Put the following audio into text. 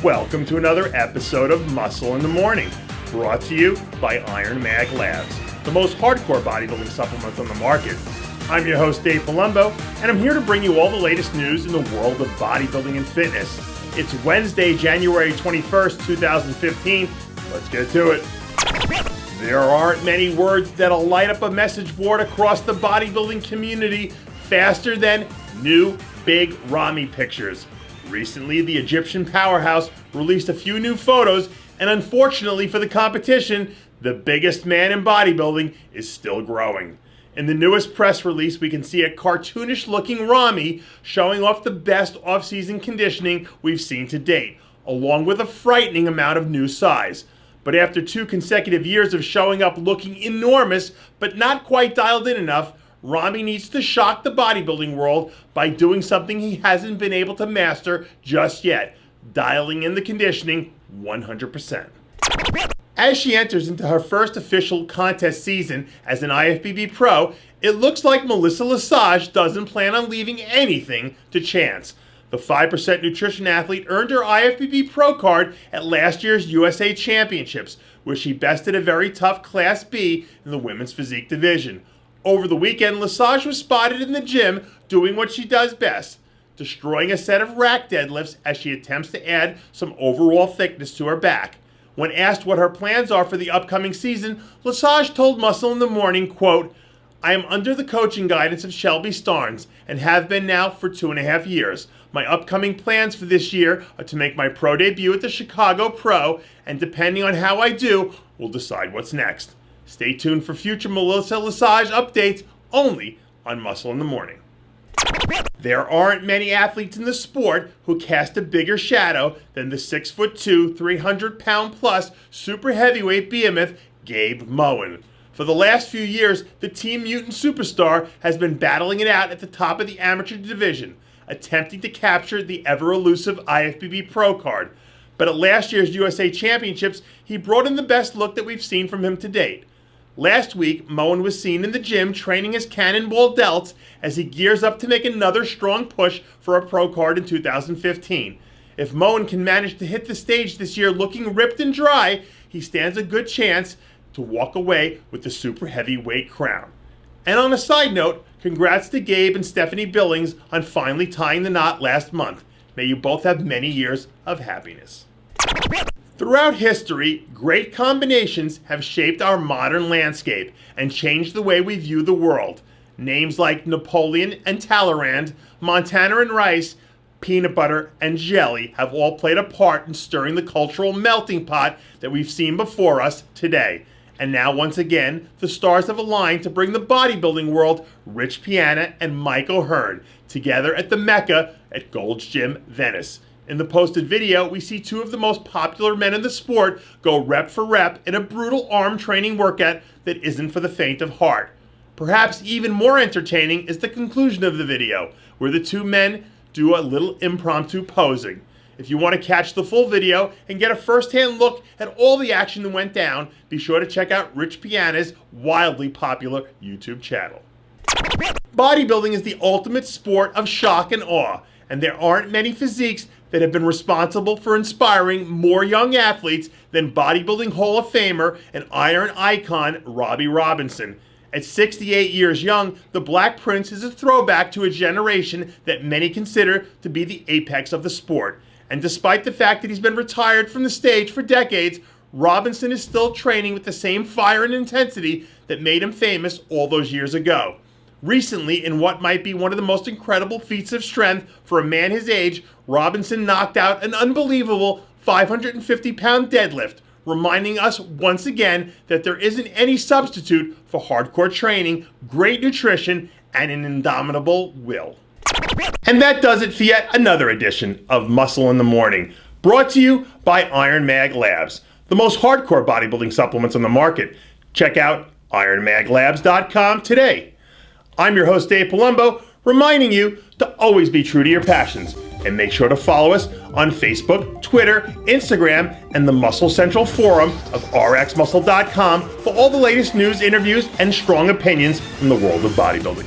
Welcome to another episode of Muscle in the Morning, brought to you by Iron Mag Labs, the most hardcore bodybuilding supplements on the market. I'm your host, Dave Palumbo, and I'm here to bring you all the latest news in the world of bodybuilding and fitness. It's Wednesday, January 21st, 2015. Let's get to it. There aren't many words that'll light up a message board across the bodybuilding community faster than new Big Ronnie Pictures. Recently, the Egyptian powerhouse released a few new photos, and unfortunately for the competition, the biggest man in bodybuilding is still growing. In the newest press release, we can see a cartoonish-looking Rami showing off the best off-season conditioning we've seen to date, along with a frightening amount of new size. But after 2 consecutive years of showing up looking enormous, but not quite dialed in enough, Rami needs to shock the bodybuilding world by doing something he hasn't been able to master just yet, dialing in the conditioning 100%. As she enters into her first official contest season as an IFBB pro, it looks like Melissa Lesage doesn't plan on leaving anything to chance. The 5% nutrition athlete earned her IFBB pro card at last year's USA Championships, where she bested a very tough Class B in the women's physique division. Over the weekend, Lesage was spotted in the gym doing what she does best, destroying a set of rack deadlifts as she attempts to add some overall thickness to her back. When asked what her plans are for the upcoming season, Lesage told Muscle in the Morning, quote, "I am under the coaching guidance of Shelby Starnes and have been now for 2.5 years. My upcoming plans for this year are to make my pro debut at the Chicago Pro, and depending on how I do, we'll decide what's next." Stay tuned for future Melissa Lesage updates only on Muscle in the Morning. There aren't many athletes in the sport who cast a bigger shadow than the 6'2", 300-pound plus super heavyweight behemoth Gabe Moen. For the last few years, the Team Mutant superstar has been battling it out at the top of the amateur division, attempting to capture the ever-elusive IFBB Pro card. But at last year's USA Championships, he brought in the best look that we've seen from him to date. Last week, Moen was seen in the gym training his cannonball delts as he gears up to make another strong push for a pro card in 2015. If Moen can manage to hit the stage this year looking ripped and dry, he stands a good chance to walk away with the super heavyweight crown. And on a side note, congrats to Gabe and Stephanie Billings on finally tying the knot last month. May you both have many years of happiness. Throughout history, great combinations have shaped our modern landscape and changed the way we view the world. Names like Napoleon and Talleyrand, Montana and Rice, peanut butter and jelly have all played a part in stirring the cultural melting pot that we've seen before us today. And now, once again, the stars have aligned to bring the bodybuilding world Rich Piana and Mike O'Hearn together at the Mecca at Gold's Gym, Venice. In the posted video, we see 2 of the most popular men in the sport go rep for rep in a brutal arm training workout that isn't for the faint of heart. Perhaps even more entertaining is the conclusion of the video, where the 2 men do a little impromptu posing. If you want to catch the full video and get a first-hand look at all the action that went down, be sure to check out Rich Piana's wildly popular YouTube channel. Bodybuilding is the ultimate sport of shock and awe, and there aren't many physiques that have been responsible for inspiring more young athletes than bodybuilding Hall of Famer and Iron icon Robbie Robinson. At 68 years young, the Black Prince is a throwback to a generation that many consider to be the apex of the sport. And despite the fact that he's been retired from the stage for decades, Robinson is still training with the same fire and intensity that made him famous all those years ago. Recently, in what might be one of the most incredible feats of strength for a man his age, Robinson knocked out an unbelievable 550-pound deadlift, reminding us once again that there isn't any substitute for hardcore training, great nutrition, and an indomitable will. And that does it for yet another edition of Muscle in the Morning, brought to you by Iron Mag Labs, the most hardcore bodybuilding supplements on the market. Check out ironmaglabs.com today. I'm your host, Dave Palumbo, reminding you to always be true to your passions. And make sure to follow us on Facebook, Twitter, Instagram, and the Muscle Central forum of rxmuscle.com for all the latest news, interviews, and strong opinions from the world of bodybuilding.